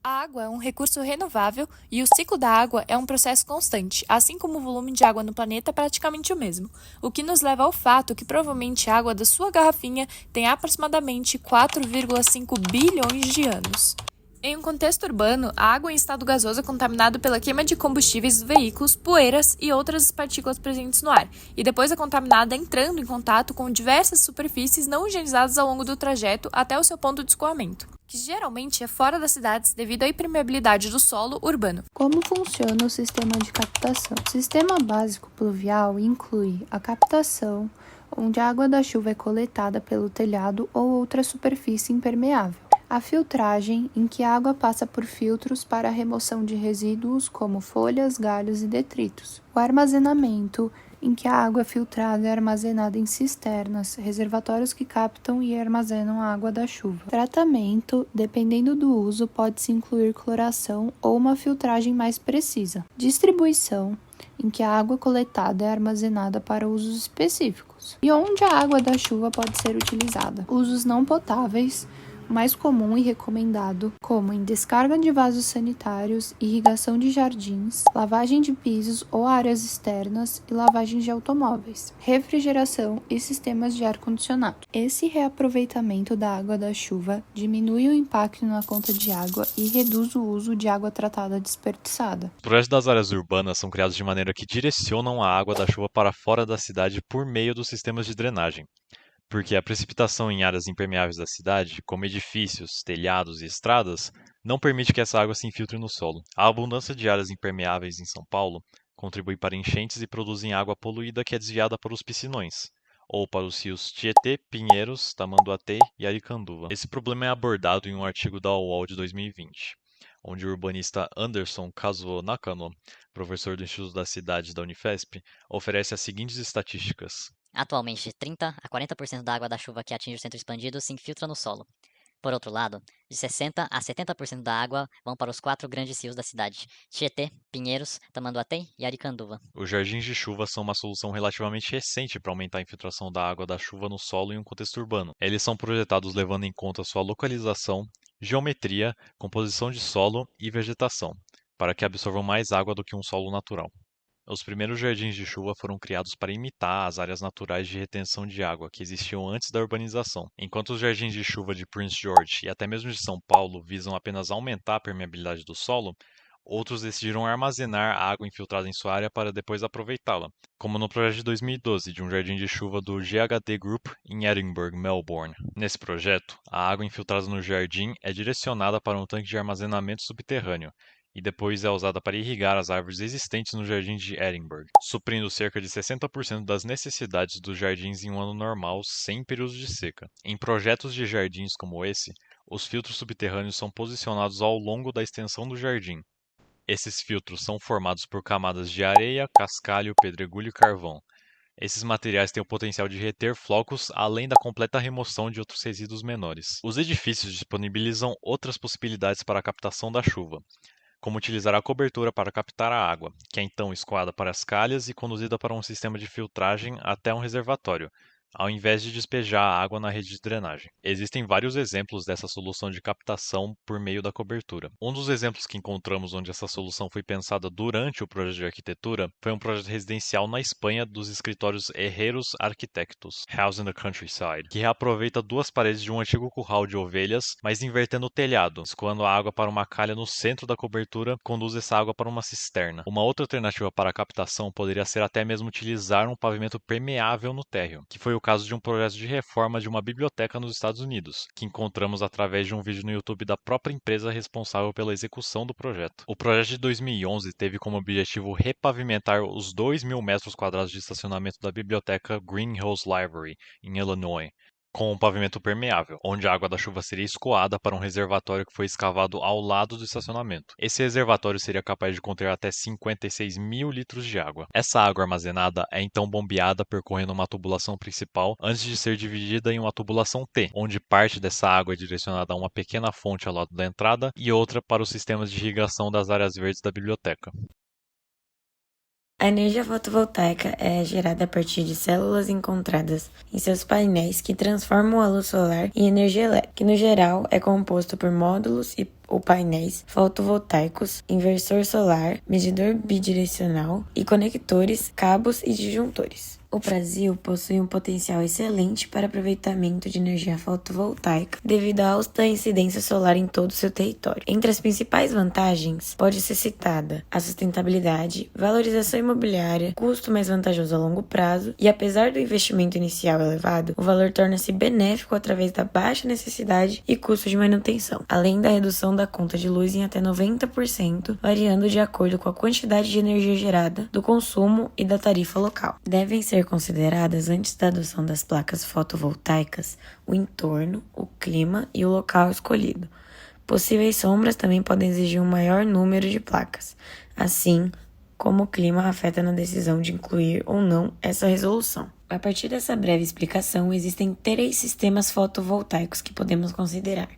A água é um recurso renovável e o ciclo da água é um processo constante, assim como o volume de água no planeta é praticamente o mesmo, o que nos leva ao fato que provavelmente a água da sua garrafinha tem aproximadamente 4,5 bilhões de anos. Em um contexto urbano, a água em estado gasoso é contaminada pela queima de combustíveis dos veículos, poeiras e outras partículas presentes no ar, e depois é contaminada entrando em contato com diversas superfícies não higienizadas ao longo do trajeto até o seu ponto de escoamento, que geralmente é fora das cidades devido à impermeabilidade do solo urbano. Como funciona o sistema de captação? O sistema básico pluvial inclui a captação, onde a água da chuva é coletada pelo telhado ou outra superfície impermeável. A filtragem, em que a água passa por filtros para a remoção de resíduos como folhas, galhos e detritos. O armazenamento, em que a água filtrada é armazenada em cisternas, reservatórios que captam e armazenam a água da chuva. Tratamento, dependendo do uso, pode-se incluir cloração ou uma filtragem mais precisa. Distribuição, em que a água coletada é armazenada para usos específicos. E onde a água da chuva pode ser utilizada? Usos não potáveis, mais comum e recomendado, como em descarga de vasos sanitários, irrigação de jardins, lavagem de pisos ou áreas externas e lavagem de automóveis, refrigeração e sistemas de ar-condicionado. Esse reaproveitamento da água da chuva diminui o impacto na conta de água e reduz o uso de água tratada desperdiçada. Os projetos das áreas urbanas são criados de maneira que direcionam a água da chuva para fora da cidade por meio dos sistemas de drenagem. Porque a precipitação em áreas impermeáveis da cidade, como edifícios, telhados e estradas, não permite que essa água se infiltre no solo. A abundância de áreas impermeáveis em São Paulo contribui para enchentes e produzem água poluída que é desviada para os piscinões, ou para os rios Tietê, Pinheiros, Tamanduateí e Aricanduva. Esse problema é abordado em um artigo da UOL de 2020, onde o urbanista Anderson Kazuo Nakano, professor do Instituto das Cidades da Unifesp, oferece as seguintes estatísticas. Atualmente, 30 a 40% da água da chuva que atinge o centro expandido se infiltra no solo. Por outro lado, de 60 a 70% da água vão para os 4 grandes rios da cidade: Tietê, Pinheiros, Tamanduateí e Aricanduva. Os jardins de chuva são uma solução relativamente recente para aumentar a infiltração da água da chuva no solo em um contexto urbano. Eles são projetados levando em conta sua localização, geometria, composição de solo e vegetação, para que absorvam mais água do que um solo natural. Os primeiros jardins de chuva foram criados para imitar as áreas naturais de retenção de água que existiam antes da urbanização. Enquanto os jardins de chuva de Prince George e até mesmo de São Paulo visam apenas aumentar a permeabilidade do solo, outros decidiram armazenar a água infiltrada em sua área para depois aproveitá-la, como no projeto de 2012 de um jardim de chuva do GHD Group em Edinburgh, Melbourne. Nesse projeto, a água infiltrada no jardim é direcionada para um tanque de armazenamento subterrâneo, e depois é usada para irrigar as árvores existentes no jardim de Edinburgh, suprindo cerca de 60% das necessidades dos jardins em um ano normal, sem períodos de seca. Em projetos de jardins como esse, os filtros subterrâneos são posicionados ao longo da extensão do jardim. Esses filtros são formados por camadas de areia, cascalho, pedregulho e carvão. Esses materiais têm o potencial de reter flocos além da completa remoção de outros resíduos menores. Os edifícios disponibilizam outras possibilidades para a captação da chuva, como utilizar a cobertura para captar a água, que é então escoada para as calhas e conduzida para um sistema de filtragem até um reservatório, ao invés de despejar a água na rede de drenagem. Existem vários exemplos dessa solução de captação por meio da cobertura. Um dos exemplos que encontramos onde essa solução foi pensada durante o projeto de arquitetura foi um projeto residencial na Espanha dos escritórios Herreros Arquitectos, House in the Countryside, que reaproveita 2 paredes de um antigo curral de ovelhas, mas invertendo o telhado, escoando a água para uma calha no centro da cobertura, conduz essa água para uma cisterna. Uma outra alternativa para a captação poderia ser até mesmo utilizar um pavimento permeável no térreo, que foi o caso de um projeto de reforma de uma biblioteca nos Estados Unidos, que encontramos através de um vídeo no YouTube da própria empresa responsável pela execução do projeto. O projeto de 2011 teve como objetivo repavimentar os 2.000 metros quadrados de estacionamento da biblioteca Green Hills Library, em Illinois, com um pavimento permeável, onde a água da chuva seria escoada para um reservatório que foi escavado ao lado do estacionamento. Esse reservatório seria capaz de conter até 56 mil litros de água. Essa água armazenada é então bombeada percorrendo uma tubulação principal antes de ser dividida em uma tubulação T, onde parte dessa água é direcionada a uma pequena fonte ao lado da entrada e outra para os sistemas de irrigação das áreas verdes da biblioteca. A energia fotovoltaica é gerada a partir de células encontradas em seus painéis que transformam a luz solar em energia elétrica, que no geral é composto por módulos ou painéis fotovoltaicos, inversor solar, medidor bidirecional e conectores, cabos e disjuntores. O Brasil possui um potencial excelente para aproveitamento de energia fotovoltaica devido à alta incidência solar em todo o seu território. Entre as principais vantagens, pode ser citada a sustentabilidade, valorização imobiliária, custo mais vantajoso a longo prazo e, apesar do investimento inicial elevado, o valor torna-se benéfico através da baixa necessidade e custo de manutenção, além da redução da conta de luz em até 90%, variando de acordo com a quantidade de energia gerada, do consumo e da tarifa local. Devem ser consideradas antes da adoção das placas fotovoltaicas o entorno, o clima e o local escolhido. Possíveis sombras também podem exigir um maior número de placas, assim como o clima afeta na decisão de incluir ou não essa resolução. A partir dessa breve explicação, existem 3 sistemas fotovoltaicos que podemos considerar.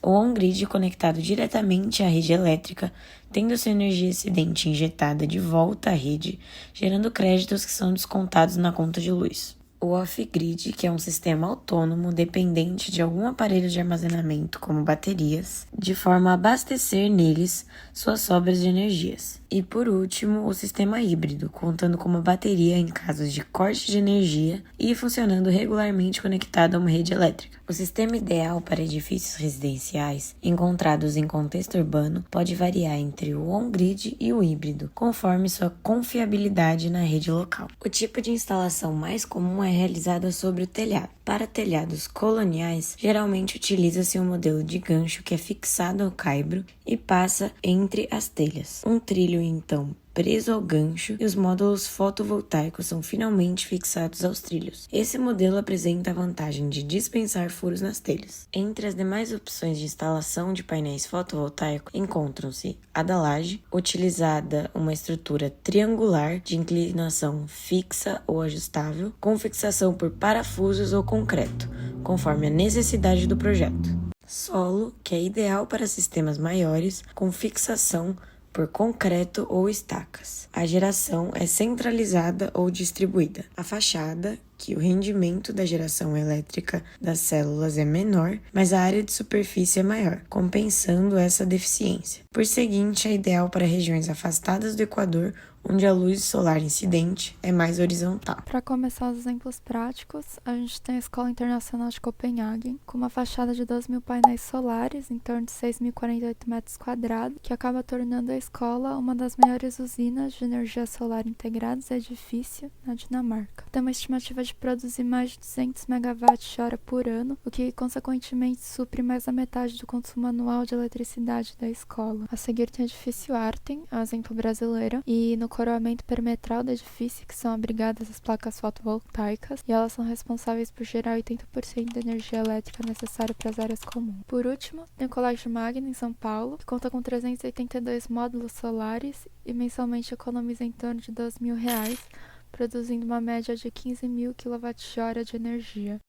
O on-grid conectado diretamente à rede elétrica, tendo sua energia excedente injetada de volta à rede, gerando créditos que são descontados na conta de luz. O off-grid, que é um sistema autônomo dependente de algum aparelho de armazenamento, como baterias, de forma a abastecer neles suas sobras de energias. E por último, o sistema híbrido, contando com uma bateria em casos de corte de energia e funcionando regularmente conectado a uma rede elétrica. O sistema ideal para edifícios residenciais encontrados em contexto urbano pode variar entre o on-grid e o híbrido, conforme sua confiabilidade na rede local. O tipo de instalação mais comum é realizada sobre o telhado. Para telhados coloniais, geralmente utiliza-se um modelo de gancho que é fixado ao caibro e passa entre as telhas. Um trilho, então, preso ao gancho e os módulos fotovoltaicos são finalmente fixados aos trilhos. Esse modelo apresenta a vantagem de dispensar furos nas telhas. Entre as demais opções de instalação de painéis fotovoltaicos encontram-se a da laje, utilizada uma estrutura triangular de inclinação fixa ou ajustável, com fixação por parafusos ou concreto, conforme a necessidade do projeto. Solo, que é ideal para sistemas maiores, com fixação por concreto ou estacas. A geração é centralizada ou distribuída. A fachada, que o rendimento da geração elétrica das células é menor, mas a área de superfície é maior, compensando essa deficiência. Por seguinte, é ideal para regiões afastadas do Equador, onde a luz solar incidente é mais horizontal. Para começar os exemplos práticos, a gente tem a Escola Internacional de Copenhague, com uma fachada de 12.000 painéis solares, em torno de 6.048 metros quadrados, que acaba tornando a escola uma das maiores usinas de energia solar integradas e edifício na Dinamarca. Tem uma estimativa de produzir mais de 200 MWh por ano, o que consequentemente supre mais da metade do consumo anual de eletricidade da escola. A seguir tem o edifício Artem, é um exemplo brasileiro, e no coroamento perimetral do edifício, que são abrigadas as placas fotovoltaicas, e elas são responsáveis por gerar 80% da energia elétrica necessária para as áreas comuns. Por último, tem o Colégio Magna, em São Paulo, que conta com 382 módulos solares e mensalmente economiza em torno de R$ 12.000, produzindo uma média de 15.000 kWh de energia.